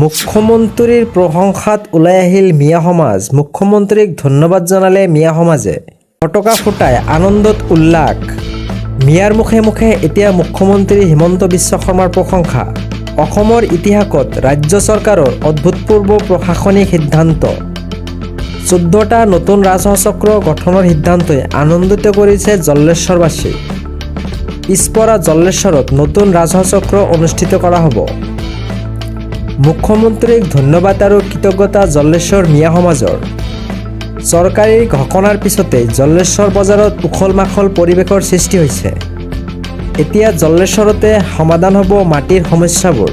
মুখ্যমন্ত্ৰীৰ প্ৰশংসাত ওলাই আহিল মিয়া সমাজ। মুখ্যমন্ত্ৰীক ধন্যবাদ জনালে মিয়া সমাজে। পতাকা ফুটাই আনন্দত উল্লাস। মিয়াৰ মুখে মুখে এতিয়া মুখ্যমন্ত্ৰী হিমন্ত বিশ্ব শৰ্মাৰ প্ৰশংসা। অসমৰ ইতিহাসত ৰাজ্য চৰকাৰৰ অভূতপূৰ্ব প্ৰশাসনিক সিদ্ধান্ত। 14টা নতুন ৰাজহ চক্ৰ গঠনৰ সিদ্ধান্তই আনন্দিত কৰিছে জল্লেশ্বৰবাসী। পিছপৰা জল্লেশ্বৰত নতুন ৰাজহ চক্ৰ অনুষ্ঠিত কৰা হ'ব। মুখ্যমন্ত্ৰীক ধন্যবাদ আৰু কৃতজ্ঞতা জল্লেশ্বৰ মিয়া সমাজৰ। চৰকাৰী ঘোষণাৰ পিছতে জল্লেশ্বৰ বজাৰত উখল মাখল পৰিৱেশৰ সৃষ্টি হৈছে। এতিয়া জল্লেশ্বৰতে সমাধান হ'ব মাটিৰ সমস্যাবোৰ।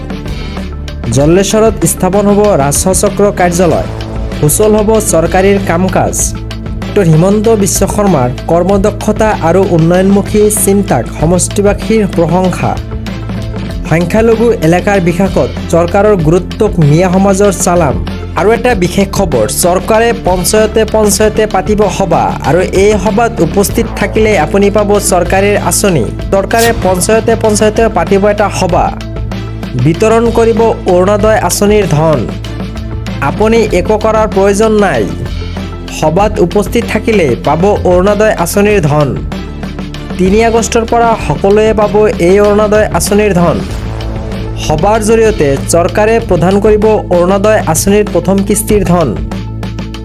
জল্লেশ্বৰত স্থাপন হ'ব ৰাজহ চক্ৰ কাৰ্যালয়। সুচল হ'ব চৰকাৰীৰ কাম কাজ। হিমন্ত বিশ্ব শৰ্মাৰ কৰ্মদক্ষতা আৰু উন্নয়নমুখী চিন্তাক সমষ্টিবাসীৰ প্ৰশংসা। সংখ্যালঘু এলেকাৰ বিকাশত চৰকাৰৰ গুৰুত্বক মিয়া সমাজৰ চালাম। আৰু এটা বিশেষ খবৰ, চৰকাৰে পঞ্চায়তে পাতিব সভা আৰু এই সভাত উপস্থিত থাকিলে আপুনি পাব চৰকাৰীৰ আঁচনি। চৰকাৰে পঞ্চায়তে পাতিব এটা সভা, বিতৰণ কৰিব অৰুণোদয় আঁচনিৰ ধন। আপুনি একো কৰাৰ প্ৰয়োজন নাই, সভাত উপস্থিত থাকিলে পাব অৰুণোদয় আঁচনিৰ ধন। 3 আগষ্টৰ পৰা সকলোৱে পাব এই অৰুণোদয় আঁচনিৰ ধন। সভাৰ জৰিয়তে চৰকাৰে প্ৰদান কৰিব অৰুণোদয় আঁচনিৰ প্ৰথম কিস্তিৰ ধন।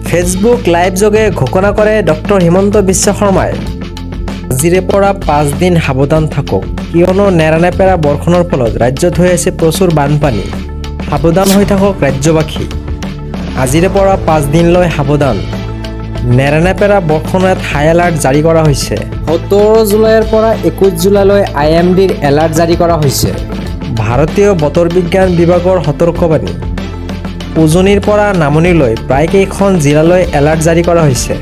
ফেচবুক লাইভ যোগে ঘোষণা কৰে ডক্টৰ হিমন্ত বিশ্ব শৰ্মাই। আজিৰে পৰা 5 দিন সাৱধান থাকক, কিয়নো নেৰানেপেৰা বৰষুণৰ ফলত ৰাজ্যত হৈ আছে প্ৰচুৰ বানপানী। সাৱধান হৈ থাকক ৰাজ্যবাসী। আজিৰে পৰা 5 দিনলৈ সাৱধান। নেৰানেপেৰা বৰষুণত হাই এলাৰ্ট জাৰি কৰা হৈছে। 17 জুলাইৰ পৰা 21 জুলাইলৈ IMDৰ এলাৰ্ট জাৰি কৰা হৈছে। ভাৰতীয় বতৰ বিজ্ঞান বিভাগৰ সতৰ্কবাণী। উজনিৰ পৰা নামনিলৈ প্ৰায় কেইখন জিলালৈ এলাৰ্ট জাৰি কৰা হৈছে।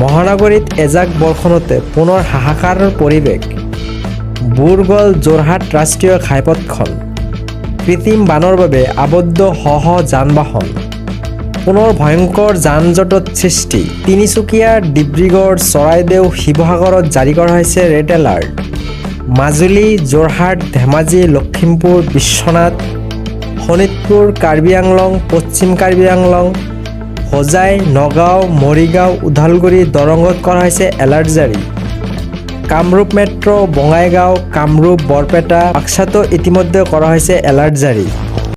মহানগৰীত এজাক বৰষুণতে পুনৰ হাহাকাৰৰ পৰিৱেশ। বুৰ গ'ল যোৰহাট ৰাষ্ট্ৰীয় ঘাইপথখন। কৃত্ৰিম বানৰ বাবে আবদ্ধ শ যান-বাহন। পুনৰ ভয়ংকৰ যান-জঁটত সৃষ্টি। তিনিচুকীয়া, ডিব্ৰুগড়, চৰাইদেউ, শিৱসাগৰত জাৰি কৰা হৈছে ৰেড এলাৰ্ট। মাজুলী, যোৰহাট, ধেমাজি, লখিমপুৰ, বিশ্বনাথ, শোণিতপুৰ, কাৰ্বি আংলং, পশ্চিম কাৰ্বি আংলং, হোজাই, নগাঁও, মৰিগাঁও, ওদালগুৰি, দৰঙত কৰা হৈছে এলাৰ্ট জাৰি। কামৰূপ মেট্ৰ', বঙাইগাঁও, কামৰূপ, বৰপেটা, বাক্সাতো ইতিমধ্যে কৰা হৈছে এলাৰ্ট জাৰি।